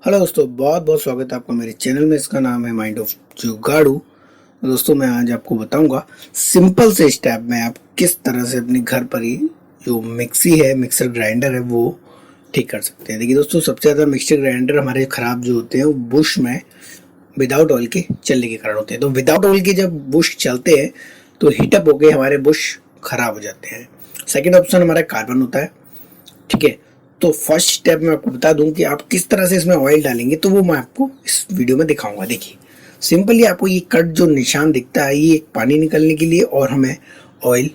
Hello दोस्तों, बहुत बहुत स्वागत है आपका मेरे चैनल में। इसका नाम है माइंड ऑफ जुगाड़ू। तो दोस्तों, मैं आज आपको बताऊंगा सिंपल से स्टेप में आप किस तरह से अपने घर पर ही जो मिक्सी है, मिक्सर ग्राइंडर है, वो ठीक कर सकते हैं। देखिए दोस्तों, सबसे ज़्यादा मिक्सर ग्राइंडर हमारे ख़राब जो होते हैं वो बुश में विदाउट ऑयल के चलने के कारण होते हैं। तो विदाउट ऑयल के जब बुश चलते हैं तो हीटअप होके हमारे बुश खराब हो जाते हैं। सेकेंड ऑप्शन हमारा कार्बन होता है। ठीक है, तो फर्स्ट स्टेप मैं आपको बता दूं कि आप किस तरह से इसमें ऑयल डालेंगे, तो वो मैं आपको इस वीडियो में दिखाऊंगा। देखिए, सिंपली आपको ये कट जो निशान दिखता है, ये पानी निकलने के लिए और हमें ऑयल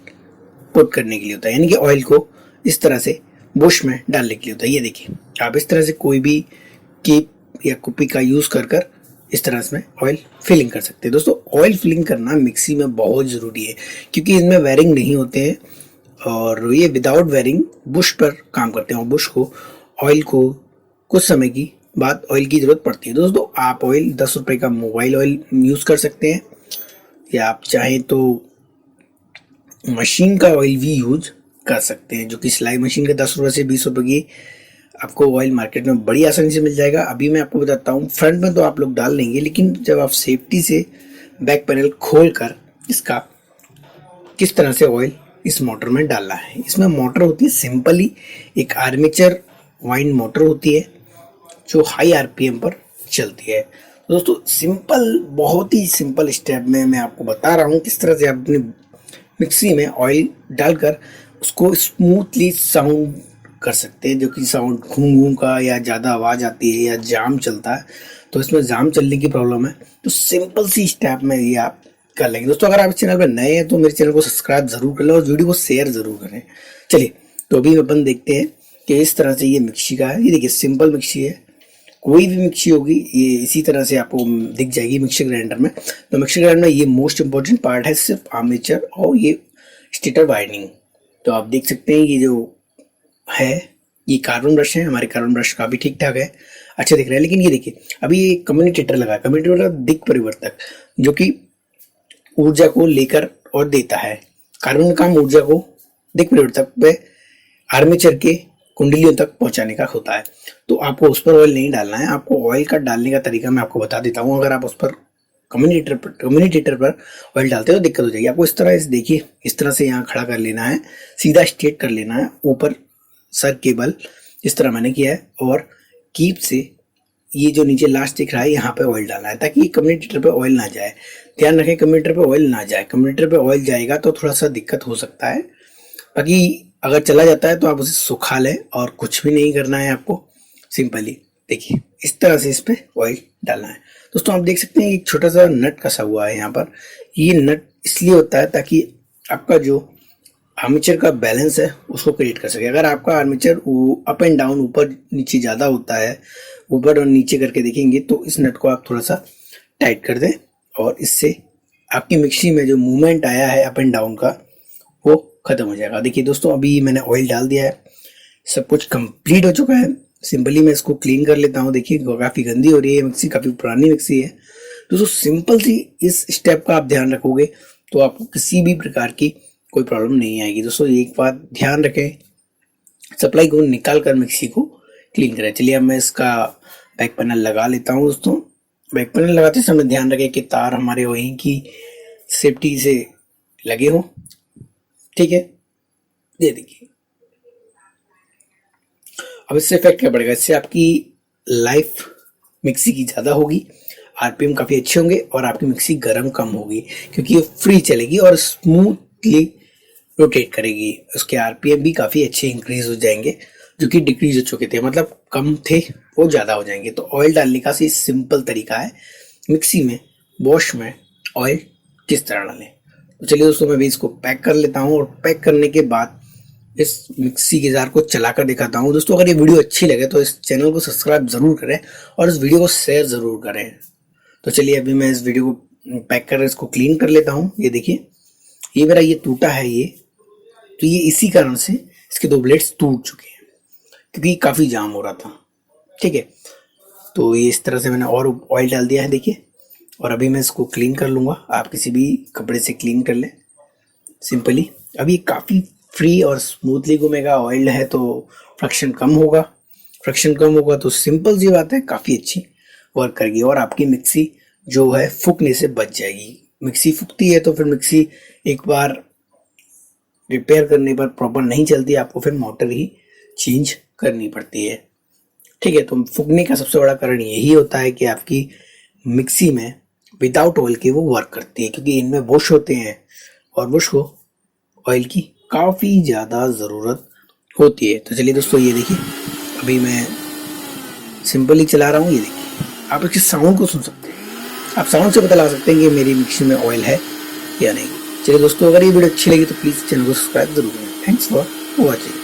पुट करने के लिए होता है, यानी कि ऑयल को इस तरह से बुश में डालने के लिए होता है। ये देखिए, आप इस तरह से कोई भी कीप या कुप्पी का यूज़ कर कर इस तरह से ऑयल फिलिंग कर सकते हैं। दोस्तों, ऑयल फिलिंग करना मिक्सी में बहुत ज़रूरी है, क्योंकि इसमें वायरिंग नहीं होते हैं और ये विदाउट वेयरिंग बुश पर काम करते हैं और बुश को ऑयल को कुछ समय की बाद ऑयल की ज़रूरत पड़ती है। दोस्तों, आप ऑयल 10 रुपए का मोबाइल ऑयल यूज़ कर सकते हैं, या आप चाहें तो मशीन का ऑयल भी यूज कर सकते हैं, जो कि सिलाई मशीन के 10 रुपए से 20 रुपए की आपको ऑयल मार्केट में बड़ी आसानी से मिल जाएगा। अभी मैं आपको बताता हूँ, फ्रंट में तो आप लोग डाल लेंगे, लेकिन जब आप सेफ्टी से बैक पैनल खोल कर इसका किस तरह से ऑयल इस मोटर में डालना है। इसमें मोटर होती है सिंपली एक आर्मेचर वाइंड मोटर होती है जो हाई आरपीएम पर चलती है। दोस्तों, सिंपल, बहुत ही सिंपल स्टेप में मैं आपको बता रहा हूँ किस तरह से आप अपनी मिक्सी में ऑयल डालकर उसको स्मूथली साउंड कर सकते हैं। जो कि साउंड घूम घूम का या ज़्यादा आवाज़ आती है या जाम चलता है, तो इसमें जाम चलने की प्रॉब्लम है, तो सिंपल सी स्टेप में ये आप कर लेंगे। दोस्तों, अगर आप इस चैनल पर नए हैं तो मेरे चैनल को सब्सक्राइब जरूर कर लें और वीडियो को शेयर जरूर करें। चलिए, तो अभी अपन देखते हैं कि इस तरह से ये मिक्सी का है। ये देखिए, सिंपल मिक्सी है, कोई भी मिक्सी होगी ये इसी तरह से आपको दिख जाएगी मिक्सर ग्राइंडर में। तो मिक्सर ग्राइंडर में ये मोस्ट इंपॉर्टेंट पार्ट है सिर्फ आर्मेचर और ये स्टेटर वाइंडिंग। तो आप देख सकते हैं ये जो है ये कार्बन ब्रश है, हमारे कार्बन ब्रश काफ़ी ठीक ठाक है, अच्छे दिख रहे हैं। लेकिन ये देखिए, अभी ये कम्युनिकेटर लगा है, कम्युनिकेटर दिक परिवर्तक, जो कि ऊर्जा को लेकर और देता है। कार्बन का काम ऊर्जा को दिक परिवर्तक पे आर्मेचर के कुंडलियों तक पहुंचाने का होता है। तो आपको उस पर ऑयल नहीं डालना है। आपको ऑयल का डालने का तरीका मैं आपको बता देता हूँ। अगर आप उस पर कम्युनिकेटर पर ऑयल डालते हो तो दिक्कत हो जाएगी आपको। इस तरह इस देखिए, इस तरह से यहाँ खड़ा कर लेना है, सीधा स्ट्रेट कर लेना है, ऊपर सर केबल इस तरह मैंने किया है, और कीप से ये जो नीचे लास्ट दिख रहा है यहाँ पे ऑयल डालना है, ताकि कम्युनिकेटर पे ऑयल ना जाए। ध्यान रखें, कम्युनिकेटर पे ऑयल ना जाए। कम्युनिकेटर पे ऑयल जाएगा तो थोड़ा सा दिक्कत हो सकता है, बाकी अगर चला जाता है तो आप उसे सुखा लें और कुछ भी नहीं करना है आपको। सिंपली देखिए, इस तरह से इस पे ऑयल डालना है। दोस्तों, आप देख सकते हैं एक छोटा सा नट कसा हुआ है यहाँ पर। ये नट इसलिए होता है ताकि आपका जो आर्मेचर का बैलेंस है उसको क्रिएट कर सके। अगर आपका आर्मेचर अप एंड डाउन, ऊपर नीचे ज़्यादा होता है, ऊपर और नीचे करके देखेंगे, तो इस नट को आप थोड़ा सा टाइट कर दें और इससे आपकी मिक्सी में जो मूवमेंट आया है अप एंड डाउन का, वो खत्म हो जाएगा। देखिए दोस्तों, अभी मैंने ऑयल डाल दिया है, सब कुछ कंप्लीट हो चुका है। सिंपली मैं इसको क्लीन कर लेता हूँ। देखिए, काफ़ी गंदी हो रही है मिक्सी, काफ़ी पुरानी मिक्सी है। दोस्तों, सिंपल सी इस स्टेप का आप ध्यान रखोगे तो आपको किसी भी प्रकार की कोई प्रॉब्लम नहीं आएगी। दोस्तों, एक बात ध्यान रखें, सप्लाई को निकाल कर मिक्सी को क्लीन करें। चलिए, अब मैं इसका बैक पैनल लगा लेता हूँ। दोस्तों, बैक पैनल लगाते समय ध्यान रखें कि तार हमारे वहीं की सेफ्टी से लगे हों। ठीक है, ये देखिए, अब इससे इफेक्ट क्या पड़ेगा, इससे आपकी लाइफ मिक्सी की ज़्यादा होगी, आरपीएम काफ़ी अच्छे होंगे और आपकी मिक्सी गर्म कम होगी, क्योंकि ये फ्री चलेगी और स्मूथली रोटेट करेगी। उसके आरपीएम भी काफ़ी अच्छे इंक्रीज हो जाएंगे, जो कि डिक्रीज हो चुके थे, मतलब कम थे, वो ज़्यादा हो जाएंगे। तो ऑयल डालने का से सिंपल तरीका है मिक्सी में, वॉश में ऑयल किस तरह डालें। तो चलिए दोस्तों, मैं भी इसको पैक कर लेता हूँ और पैक करने के बाद इस मिक्सी के जार को चलाकर दिखाता हूँ। दोस्तों, अगर ये वीडियो अच्छी लगे तो इस चैनल को सब्सक्राइब ज़रूर करें और इस वीडियो को शेयर ज़रूर करें। तो चलिए, अभी मैं इस वीडियो को पैक कर इसको क्लीन कर लेता हूँ। ये देखिए, ये मेरा ये टूटा है ये, तो ये इसी कारण से इसके 2 ब्लेड्स टूट चुके हैं, क्योंकि काफ़ी जाम हो रहा था। ठीक है, तो ये इस तरह से मैंने और ऑयल डाल दिया है, देखिए, और अभी मैं इसको क्लीन कर लूँगा। आप किसी भी कपड़े से क्लीन कर लें सिंपली। अभी काफ़ी फ्री और स्मूथली घूमेगा, ऑयल है तो फ्रिक्शन कम होगा। फ्रिक्शन कम होगा तो सिंपल सी बात है काफ़ी अच्छी वर्क करेगी और आपकी मिक्सी जो है फूकने से बच जाएगी। मिक्सी फूकती है तो फिर मिक्सी एक बार रिपेयर करने पर प्रॉपर नहीं चलती, आपको फिर मोटर ही चेंज करनी पड़ती है। ठीक है, तो फूकने का सबसे बड़ा कारण यही होता है कि आपकी मिक्सी में विदाउट ऑयल के वो वर्क करती है, क्योंकि इनमें बुश होते हैं और बुश को ऑयल की काफ़ी ज़्यादा ज़रूरत होती है। तो चलिए दोस्तों, ये देखिए अभी मैं सिंपली चला रहा हूँ। ये देखिए आप इसके साउंड को सुन सकते हैं, आप साउंड से पता लगा सकते हैं कि मेरी मिक्सी में ऑयल है या नहीं। चलिए दोस्तों, अगर ये वीडियो अच्छी लगी तो प्लीज़ चैनल को सब्सक्राइब जरूर करें। Thanks for watching.